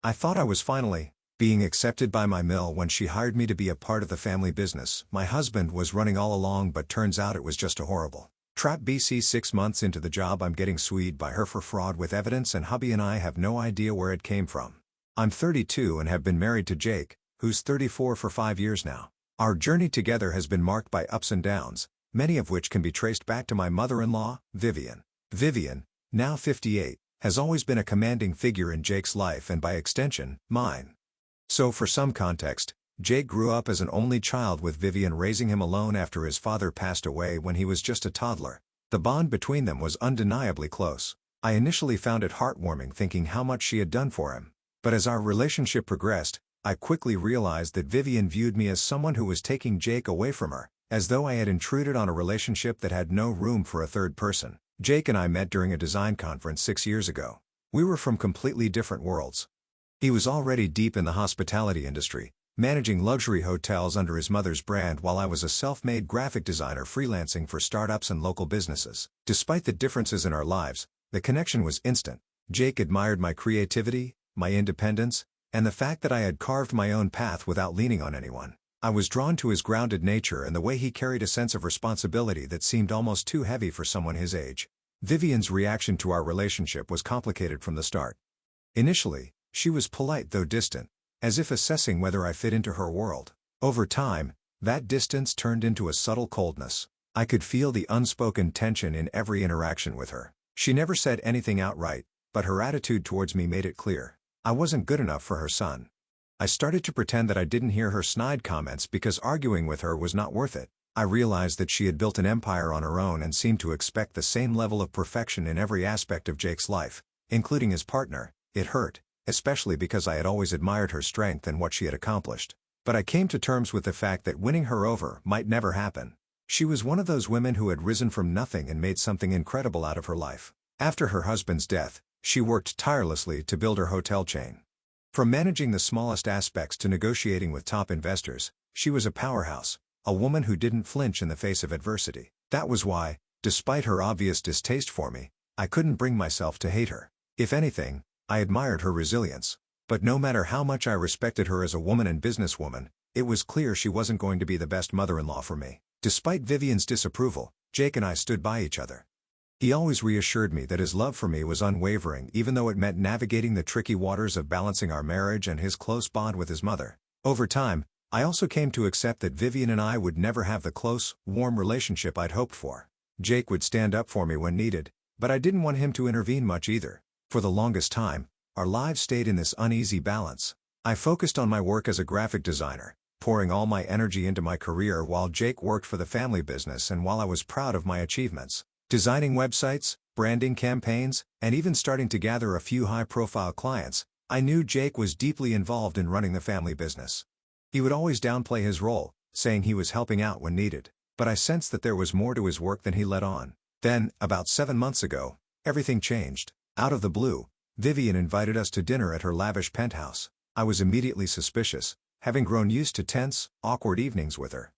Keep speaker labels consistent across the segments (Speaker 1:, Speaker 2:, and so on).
Speaker 1: I thought I was finally being accepted by my mill when she hired me to be a part of the family business my husband was running all along, but turns out it was just a horrible trap. BC 6 months into the job, I'm getting sued by her for fraud with evidence, and hubby and I have no idea where it came from. I'm 32 and have been married to Jake, who's 34, for 5 years now. Our journey together has been marked by ups and downs, many of which can be traced back to my mother-in-law, Vivien. Vivien, now 58, has always been a commanding figure in Jake's life and by extension, mine. So for some context, Jake grew up as an only child with Vivien raising him alone after his father passed away when he was just a toddler. The bond between them was undeniably close. I initially found it heartwarming thinking how much she had done for him. But as our relationship progressed, I quickly realized that Vivien viewed me as someone who was taking Jake away from her, as though I had intruded on a relationship that had no room for a third person. Jake and I met during a design conference 6 years ago. We were from completely different worlds. He was already deep in the hospitality industry, managing luxury hotels under his mother's brand, while I was a self-made graphic designer freelancing for startups and local businesses. Despite the differences in our lives, the connection was instant. Jake admired my creativity, my independence, and the fact that I had carved my own path without leaning on anyone. I was drawn to his grounded nature and the way he carried a sense of responsibility that seemed almost too heavy for someone his age. Vivien's reaction to our relationship was complicated from the start. Initially, she was polite though distant, as if assessing whether I fit into her world. Over time, that distance turned into a subtle coldness. I could feel the unspoken tension in every interaction with her. She never said anything outright, but her attitude towards me made it clear. I wasn't good enough for her son. I started to pretend that I didn't hear her snide comments because arguing with her was not worth it. I realized that she had built an empire on her own and seemed to expect the same level of perfection in every aspect of Jake's life, including his partner. It hurt, especially because I had always admired her strength and what she had accomplished. But I came to terms with the fact that winning her over might never happen. She was one of those women who had risen from nothing and made something incredible out of her life. After her husband's death, she worked tirelessly to build her hotel chain. From managing the smallest aspects to negotiating with top investors, she was a powerhouse, a woman who didn't flinch in the face of adversity. That was why, despite her obvious distaste for me, I couldn't bring myself to hate her. If anything, I admired her resilience. But no matter how much I respected her as a woman and businesswoman, it was clear she wasn't going to be the best mother-in-law for me. Despite Vivien's disapproval, Jake and I stood by each other. He always reassured me that his love for me was unwavering, even though it meant navigating the tricky waters of balancing our marriage and his close bond with his mother. Over time, I also came to accept that Vivien and I would never have the close, warm relationship I'd hoped for. Jake would stand up for me when needed, but I didn't want him to intervene much either. For the longest time, our lives stayed in this uneasy balance. I focused on my work as a graphic designer, pouring all my energy into my career while Jake worked for the family business, and while I was proud of my achievements, designing websites, branding campaigns, and even starting to gather a few high-profile clients, I knew Jake was deeply involved in running the family business. He would always downplay his role, saying he was helping out when needed, but I sensed that there was more to his work than he let on. Then, about 7 months ago, everything changed. Out of the blue, Vivien invited us to dinner at her lavish penthouse. I was immediately suspicious, having grown used to tense, awkward evenings with her.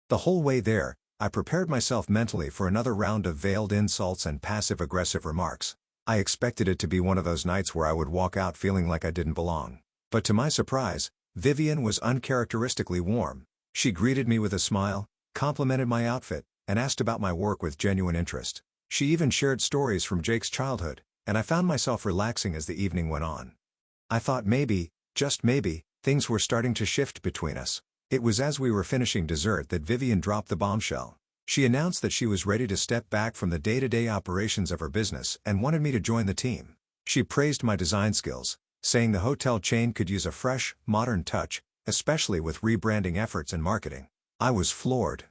Speaker 1: The whole way there, I prepared myself mentally for another round of veiled insults and passive-aggressive remarks. I expected it to be one of those nights where I would walk out feeling like I didn't belong. But to my surprise, Vivien was uncharacteristically warm. She greeted me with a smile, complimented my outfit, and asked about my work with genuine interest. She even shared stories from Jake's childhood, and I found myself relaxing as the evening went on. I thought maybe, just maybe, things were starting to shift between us. It was as we were finishing dessert that Vivien dropped the bombshell. She announced that she was ready to step back from the day-to-day operations of her business and wanted me to join the team. She praised my design skills, saying the hotel chain could use a fresh, modern touch, especially with rebranding efforts and marketing. I was floored.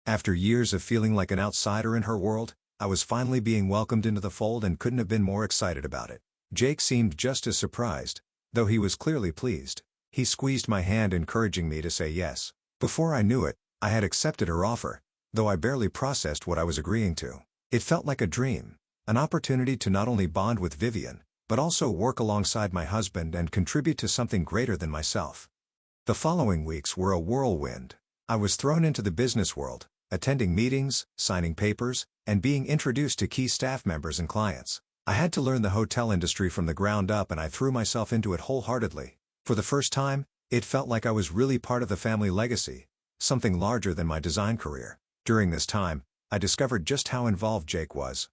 Speaker 1: After years of feeling like an outsider in her world, I was finally being welcomed into the fold and couldn't have been more excited about it. Jake seemed just as surprised, though he was clearly pleased. He squeezed my hand, encouraging me to say yes. Before I knew it, I had accepted her offer, though I barely processed what I was agreeing to. It felt like a dream, an opportunity to not only bond with Vivien, but also work alongside my husband and contribute to something greater than myself. The following weeks were a whirlwind. I was thrown into the business world, attending meetings, signing papers, and being introduced to key staff members and clients. I had to learn the hotel industry from the ground up and I threw myself into it wholeheartedly. For the first time, it felt like I was really part of the family legacy, something larger than my design career. During this time, I discovered just how involved Jake was.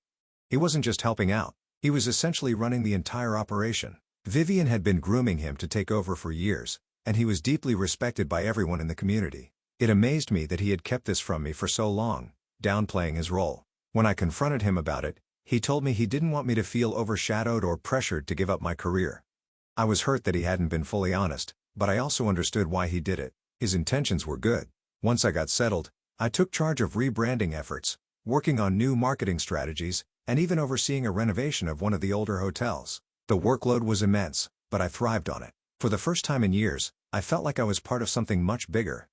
Speaker 1: He wasn't just helping out, he was essentially running the entire operation. Vivien had been grooming him to take over for years, and he was deeply respected by everyone in the community. It amazed me that he had kept this from me for so long, downplaying his role. When I confronted him about it, he told me he didn't want me to feel overshadowed or pressured to give up my career. I was hurt that he hadn't been fully honest, but I also understood why he did it. His intentions were good. Once I got settled, I took charge of rebranding efforts, working on new marketing strategies, and even overseeing a renovation of one of the older hotels. The workload was immense, but I thrived on it. For the first time in years, I felt like I was part of something much bigger.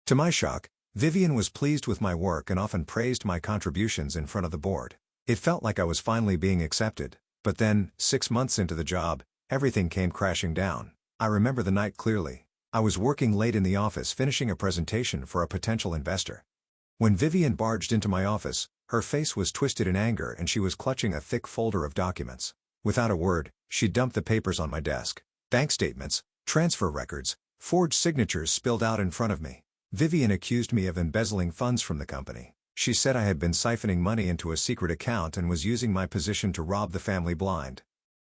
Speaker 1: To my shock, Vivien was pleased with my work and often praised my contributions in front of the board. It felt like I was finally being accepted. But then, 6 months into the job, everything came crashing down. I remember the night clearly. I was working late in the office finishing a presentation for a potential investor. When Vivien barged into my office, her face was twisted in anger and she was clutching a thick folder of documents. Without a word, she dumped the papers on my desk. Bank statements, transfer records, forged signatures spilled out in front of me. Vivien accused me of embezzling funds from the company. She said I had been siphoning money into a secret account and was using my position to rob the family blind.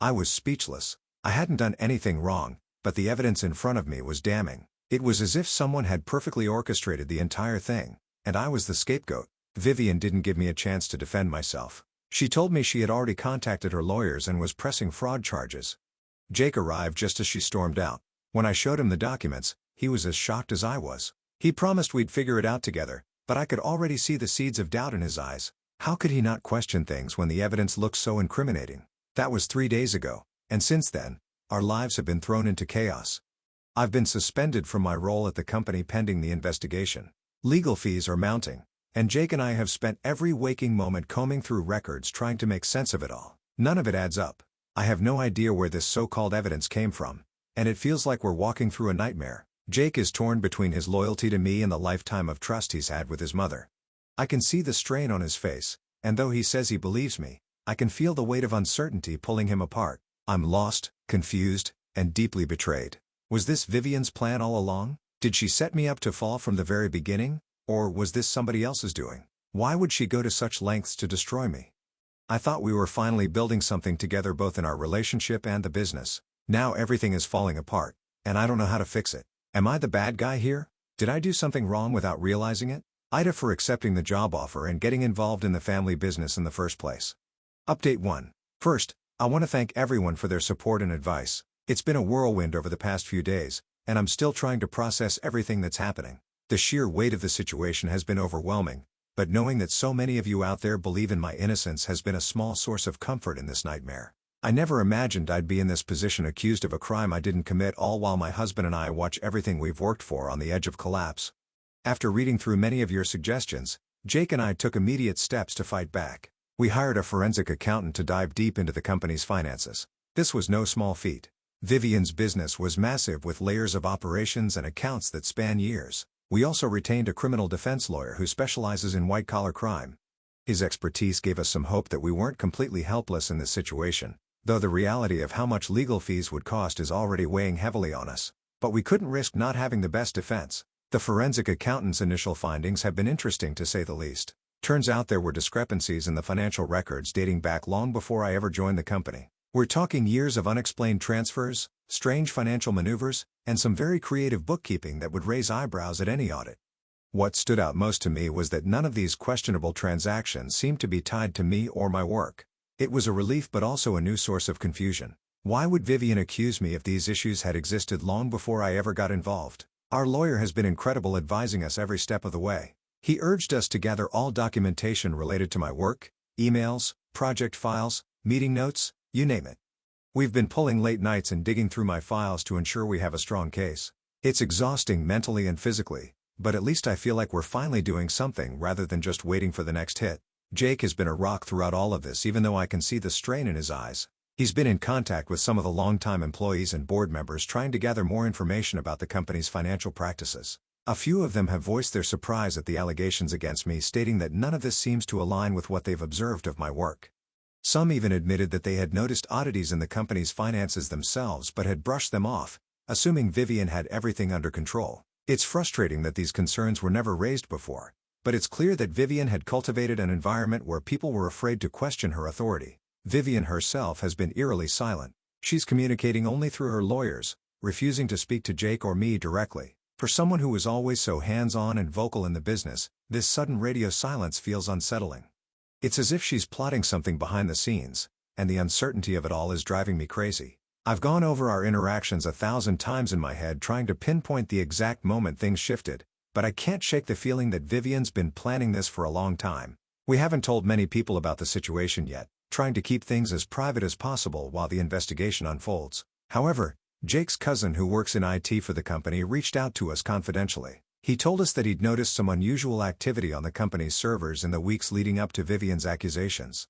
Speaker 1: I was speechless. I hadn't done anything wrong, but the evidence in front of me was damning. It was as if someone had perfectly orchestrated the entire thing, and I was the scapegoat. Vivien didn't give me a chance to defend myself. She told me she had already contacted her lawyers and was pressing fraud charges. Jake arrived just as she stormed out. When I showed him the documents, he was as shocked as I was. He promised we'd figure it out together, but I could already see the seeds of doubt in his eyes. How could he not question things when the evidence looked so incriminating? That was 3 days ago, and since then, our lives have been thrown into chaos. I've been suspended from my role at the company pending the investigation. Legal fees are mounting, and Jake and I have spent every waking moment combing through records trying to make sense of it all. None of it adds up. I have no idea where this so-called evidence came from, and it feels like we're walking through a nightmare. Jake is torn between his loyalty to me and the lifetime of trust he's had with his mother. I can see the strain on his face, and though he says he believes me, I can feel the weight of uncertainty pulling him apart. I'm lost, confused, and deeply betrayed. Was this Vivien's plan all along? Did she set me up to fall from the very beginning, or was this somebody else's doing? Why would she go to such lengths to destroy me? I thought we were finally building something together both in our relationship and the business. Now everything is falling apart, and I don't know how to fix it. Am I the bad guy here? Did I do something wrong without realizing it? Ida for accepting the job offer and getting involved in the family business in the first place. Update 1. First, I want to thank everyone for their support and advice. It's been a whirlwind over the past few days, and I'm still trying to process everything that's happening. The sheer weight of the situation has been overwhelming, but knowing that so many of you out there believe in my innocence has been a small source of comfort in this nightmare. I never imagined I'd be in this position accused of a crime I didn't commit, all while my husband and I watch everything we've worked for on the edge of collapse. After reading through many of your suggestions, Jake and I took immediate steps to fight back. We hired a forensic accountant to dive deep into the company's finances. This was no small feat. Vivien's business was massive with layers of operations and accounts that span years. We also retained a criminal defense lawyer who specializes in white-collar crime. His expertise gave us some hope that we weren't completely helpless in this situation, though the reality of how much legal fees would cost is already weighing heavily on us. But we couldn't risk not having the best defense. The forensic accountant's initial findings have been interesting to say the least. Turns out there were discrepancies in the financial records dating back long before I ever joined the company. We're talking years of unexplained transfers, strange financial maneuvers, and some very creative bookkeeping that would raise eyebrows at any audit. What stood out most to me was that none of these questionable transactions seemed to be tied to me or my work. It was a relief but also a new source of confusion. Why would Vivien accuse me if these issues had existed long before I ever got involved? Our lawyer has been incredible advising us every step of the way. He urged us to gather all documentation related to my work, emails, project files, meeting notes, you name it. We've been pulling late nights and digging through my files to ensure we have a strong case. It's exhausting mentally and physically, but at least I feel like we're finally doing something rather than just waiting for the next hit. Jake has been a rock throughout all of this, even though I can see the strain in his eyes. He's been in contact with some of the longtime employees and board members trying to gather more information about the company's financial practices. A few of them have voiced their surprise at the allegations against me, stating that none of this seems to align with what they've observed of my work. Some even admitted that they had noticed oddities in the company's finances themselves but had brushed them off, assuming Vivien had everything under control. It's frustrating that these concerns were never raised before, but it's clear that Vivien had cultivated an environment where people were afraid to question her authority. Vivien herself has been eerily silent. She's communicating only through her lawyers, refusing to speak to Jake or me directly. For someone who was always so hands-on and vocal in the business, this sudden radio silence feels unsettling. It's as if she's plotting something behind the scenes, and the uncertainty of it all is driving me crazy. I've gone over our interactions 1,000 times in my head trying to pinpoint the exact moment things shifted, but I can't shake the feeling that Vivien's been planning this for a long time. We haven't told many people about the situation yet, trying to keep things as private as possible while the investigation unfolds. However, Jake's cousin who works in IT for the company reached out to us confidentially. He told us that he'd noticed some unusual activity on the company's servers in the weeks leading up to Vivien's accusations.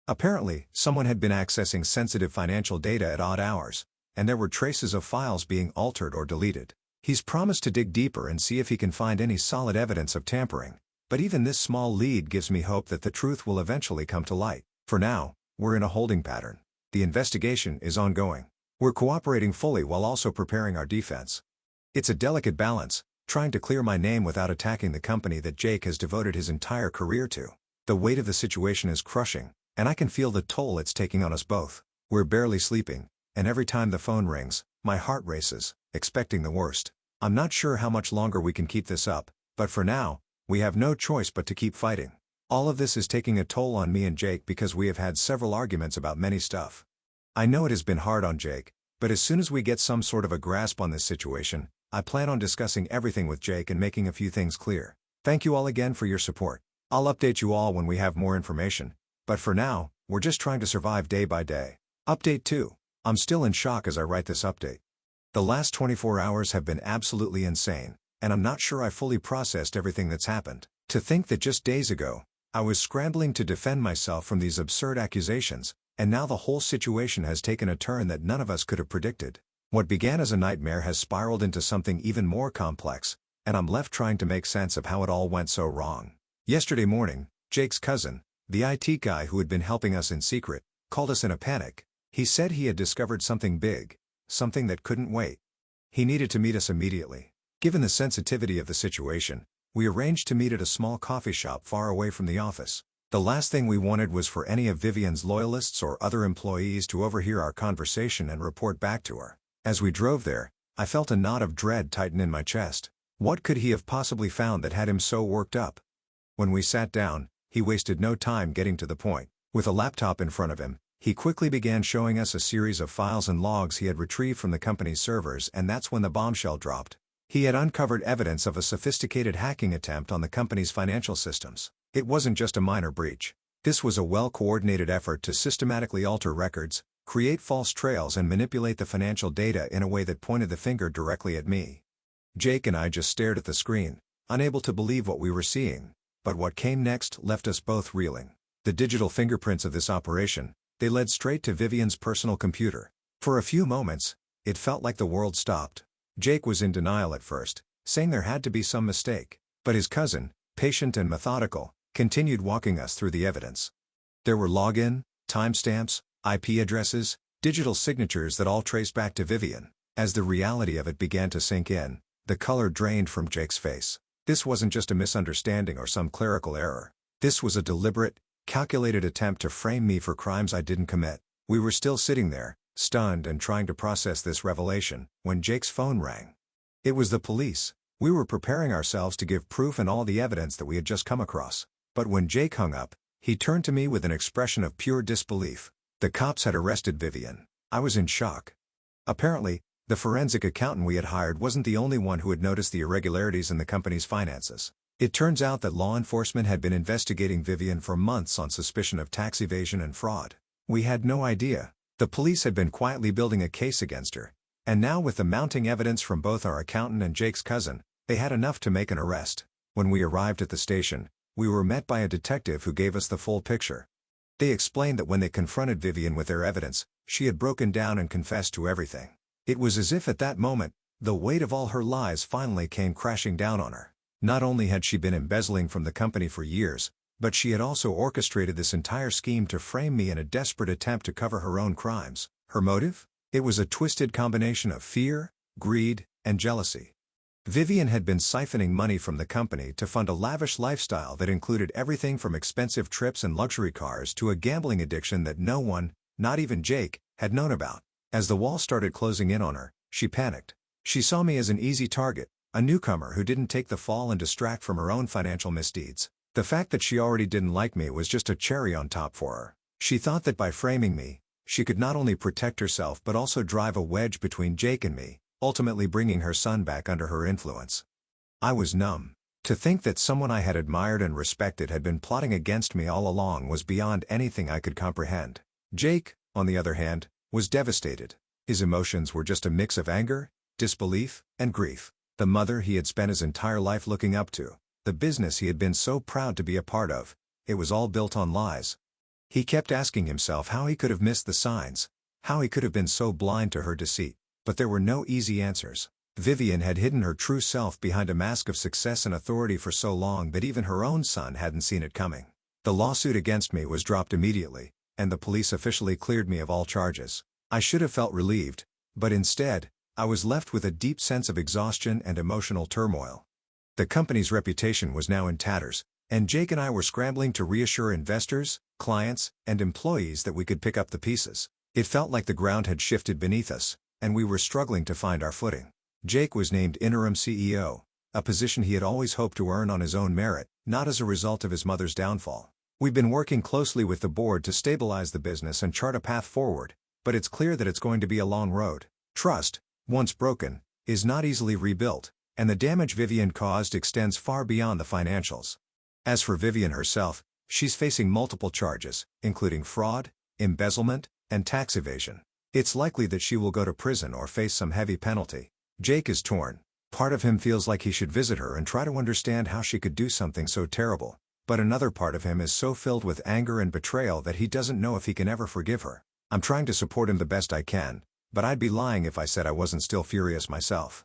Speaker 1: Apparently, someone had been accessing sensitive financial data at odd hours, and there were traces of files being altered or deleted. He's promised to dig deeper and see if he can find any solid evidence of tampering, but even this small lead gives me hope that the truth will eventually come to light. For now, we're in a holding pattern. The investigation is ongoing. We're cooperating fully while also preparing our defense. It's a delicate balance, trying to clear my name without attacking the company that Jake has devoted his entire career to. The weight of the situation is crushing, and I can feel the toll it's taking on us both. We're barely sleeping, and every time the phone rings, my heart races, expecting the worst. I'm not sure how much longer we can keep this up, but for now, we have no choice but to keep fighting. All of this is taking a toll on me and Jake because we have had several arguments about many stuff. I know it has been hard on Jake, but as soon as we get some sort of a grasp on this situation, I plan on discussing everything with Jake and making a few things clear. Thank you all again for your support. I'll update you all when we have more information, but for now, we're just trying to survive day by day. Update 2. I'm still in shock as I write this update. The last 24 hours have been absolutely insane, and I'm not sure I fully processed everything that's happened. To think that just days ago, I was scrambling to defend myself from these absurd accusations, and now the whole situation has taken a turn that none of us could have predicted. What began as a nightmare has spiraled into something even more complex, and I'm left trying to make sense of how it all went so wrong. Yesterday morning, Jake's cousin, the IT guy who had been helping us in secret, called us in a panic. He said he had discovered something big, something that couldn't wait. He needed to meet us immediately. Given the sensitivity of the situation, we arranged to meet at a small coffee shop far away from the office. The last thing we wanted was for any of Vivien's loyalists or other employees to overhear our conversation and report back to her. As we drove there, I felt a knot of dread tighten in my chest. What could he have possibly found that had him so worked up? When we sat down, he wasted no time getting to the point. With a laptop in front of him, he quickly began showing us a series of files and logs he had retrieved from the company's servers, and that's when the bombshell dropped. He had uncovered evidence of a sophisticated hacking attempt on the company's financial systems. It wasn't just a minor breach. This was a well-coordinated effort to systematically alter records, create false trails and manipulate the financial data in a way that pointed the finger directly at me. Jake and I just stared at the screen, unable to believe what we were seeing, but what came next left us both reeling. The digital fingerprints of this operation, they led straight to Vivien's personal computer. For a few moments, it felt like the world stopped. Jake was in denial at first, saying there had to be some mistake, but his cousin, patient and methodical, continued walking us through the evidence. There were login, timestamps, IP addresses, digital signatures that all traced back to Vivien. As the reality of it began to sink in, the color drained from Jake's face. This wasn't just a misunderstanding or some clerical error. This was a deliberate, calculated attempt to frame me for crimes I didn't commit. We were still sitting there, stunned and trying to process this revelation, when Jake's phone rang. It was the police. We were preparing ourselves to give proof and all the evidence that we had just come across. But when Jake hung up, he turned to me with an expression of pure disbelief. The cops had arrested Vivien. I was in shock. Apparently, the forensic accountant we had hired wasn't the only one who had noticed the irregularities in the company's finances. It turns out that law enforcement had been investigating Vivien for months on suspicion of tax evasion and fraud. We had no idea. The police had been quietly building a case against her, and now with the mounting evidence from both our accountant and Jake's cousin, they had enough to make an arrest. When we arrived at the station, we were met by a detective who gave us the full picture. They explained that when they confronted Vivien with their evidence, she had broken down and confessed to everything. It was as if at that moment, the weight of all her lies finally came crashing down on her. Not only had she been embezzling from the company for years, But she had also orchestrated this entire scheme to frame me in a desperate attempt to cover her own crimes. Her motive? It was a twisted combination of fear, greed, and jealousy. Vivien had been siphoning money from the company to fund a lavish lifestyle that included everything from expensive trips and luxury cars to a gambling addiction that no one, not even Jake, had known about. As the wall started closing in on her, she panicked. She saw me as an easy target, a newcomer who didn't take the fall and distract from her own financial misdeeds. The fact that she already didn't like me was just a cherry on top for her. She thought that by framing me, she could not only protect herself but also drive a wedge between Jake and me, ultimately bringing her son back under her influence. I was numb. To think that someone I had admired and respected had been plotting against me all along was beyond anything I could comprehend. Jake, on the other hand, was devastated. His emotions were just a mix of anger, disbelief, and grief. The mother he had spent his entire life looking up to, the business he had been so proud to be a part of, it was all built on lies. He kept asking himself how he could have missed the signs, how he could have been so blind to her deceit. But there were no easy answers. Vivien had hidden her true self behind a mask of success and authority for so long that even her own son hadn't seen it coming. The lawsuit against me was dropped immediately, and the police officially cleared me of all charges. I should have felt relieved, but instead, I was left with a deep sense of exhaustion and emotional turmoil. The company's reputation was now in tatters, and Jake and I were scrambling to reassure investors, clients, and employees that we could pick up the pieces. It felt like the ground had shifted beneath us, and we were struggling to find our footing. Jake was named interim CEO, a position he had always hoped to earn on his own merit, not as a result of his mother's downfall. We've been working closely with the board to stabilize the business and chart a path forward, but it's clear that it's going to be a long road. Trust, once broken, is not easily rebuilt, and the damage Vivien caused extends far beyond the financials. As for Vivien herself, she's facing multiple charges, including fraud, embezzlement, and tax evasion. It's likely that she will go to prison or face some heavy penalty. Jake is torn. Part of him feels like he should visit her and try to understand how she could do something so terrible, but another part of him is so filled with anger and betrayal that he doesn't know if he can ever forgive her. I'm trying to support him the best I can, but I'd be lying if I said I wasn't still furious myself.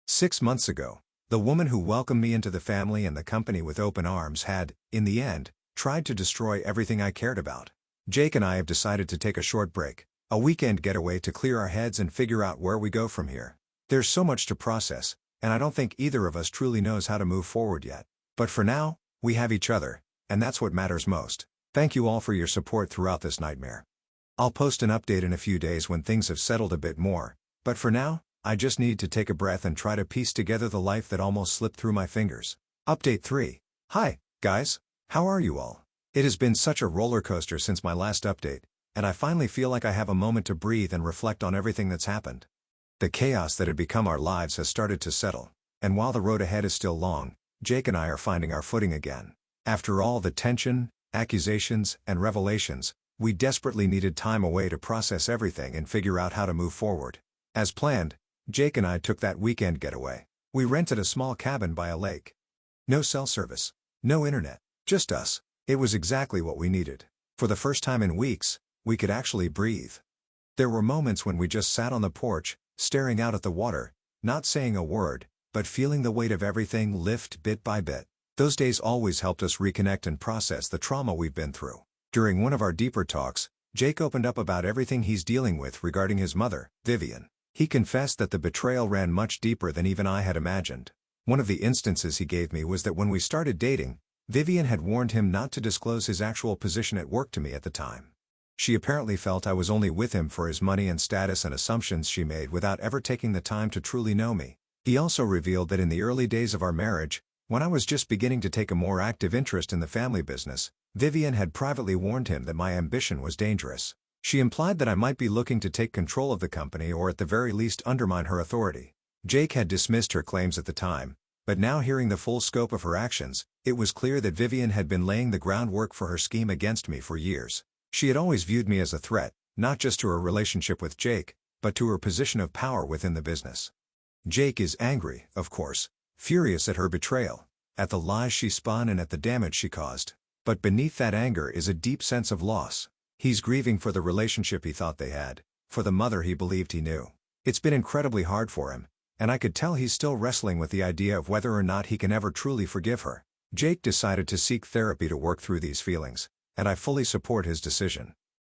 Speaker 1: 6 months ago, the woman who welcomed me into the family and the company with open arms had, in the end, tried to destroy everything I cared about. Jake and I have decided to take a short break, a weekend getaway to clear our heads and figure out where we go from here. There's so much to process, and I don't think either of us truly knows how to move forward yet. But for now, we have each other, and that's what matters most. Thank you all for your support throughout this nightmare. I'll post an update in a few days when things have settled a bit more, but for now, I just need to take a breath and try to piece together the life that almost slipped through my fingers. Update 3. Hi, guys. How are you all? It has been such a roller coaster since my last update, and I finally feel like I have a moment to breathe and reflect on everything that's happened. The chaos that had become our lives has started to settle, and while the road ahead is still long, Jake and I are finding our footing again. After all the tension, accusations, and revelations, we desperately needed time away to process everything and figure out how to move forward. As planned, Jake and I took that weekend getaway. We rented a small cabin by a lake. No cell service, no internet, just us. It was exactly what we needed. For the first time in weeks, we could actually breathe. There were moments when we just sat on the porch, staring out at the water, not saying a word, but feeling the weight of everything lift bit by bit. Those days always helped us reconnect and process the trauma we've been through. During one of our deeper talks, Jake opened up about everything he's dealing with regarding his mother, Vivien. He confessed that the betrayal ran much deeper than even I had imagined. One of the instances he gave me was that when we started dating, Vivien had warned him not to disclose his actual position at work to me at the time. She apparently felt I was only with him for his money and status, and assumptions she made without ever taking the time to truly know me. He also revealed that in the early days of our marriage, when I was just beginning to take a more active interest in the family business, Vivien had privately warned him that my ambition was dangerous. She implied that I might be looking to take control of the company or at the very least undermine her authority. Jake had dismissed her claims at the time, but now hearing the full scope of her actions, it was clear that Vivien had been laying the groundwork for her scheme against me for years. She had always viewed me as a threat, not just to her relationship with Jake, but to her position of power within the business. Jake is angry, of course, furious at her betrayal, at the lies she spun and at the damage she caused. But beneath that anger is a deep sense of loss. He's grieving for the relationship he thought they had, for the mother he believed he knew. It's been incredibly hard for him, and I could tell he's still wrestling with the idea of whether or not he can ever truly forgive her. Jake decided to seek therapy to work through these feelings, and I fully support his decision.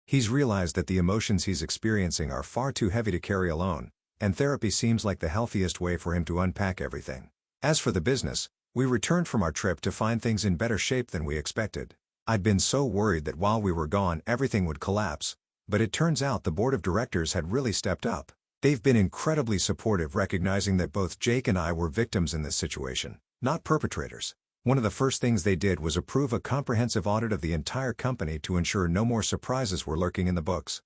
Speaker 1: He's realized that the emotions he's experiencing are far too heavy to carry alone, and therapy seems like the healthiest way for him to unpack everything. As for the business, we returned from our trip to find things in better shape than we expected. I'd been so worried that while we were gone everything would collapse, but it turns out the board of directors had really stepped up. They've been incredibly supportive, recognizing that both Jake and I were victims in this situation, not perpetrators. One of the first things they did was approve a comprehensive audit of the entire company to ensure no more surprises were lurking in the books.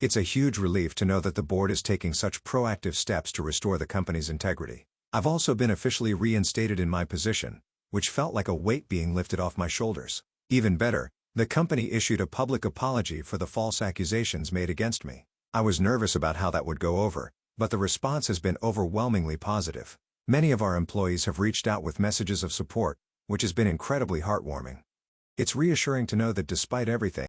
Speaker 1: It's a huge relief to know that the board is taking such proactive steps to restore the company's integrity. I've also been officially reinstated in my position, which felt like a weight being lifted off my shoulders. Even better, the company issued a public apology for the false accusations made against me. I was nervous about how that would go over, but the response has been overwhelmingly positive. Many of our employees have reached out with messages of support, which has been incredibly heartwarming. It's reassuring to know that despite everything,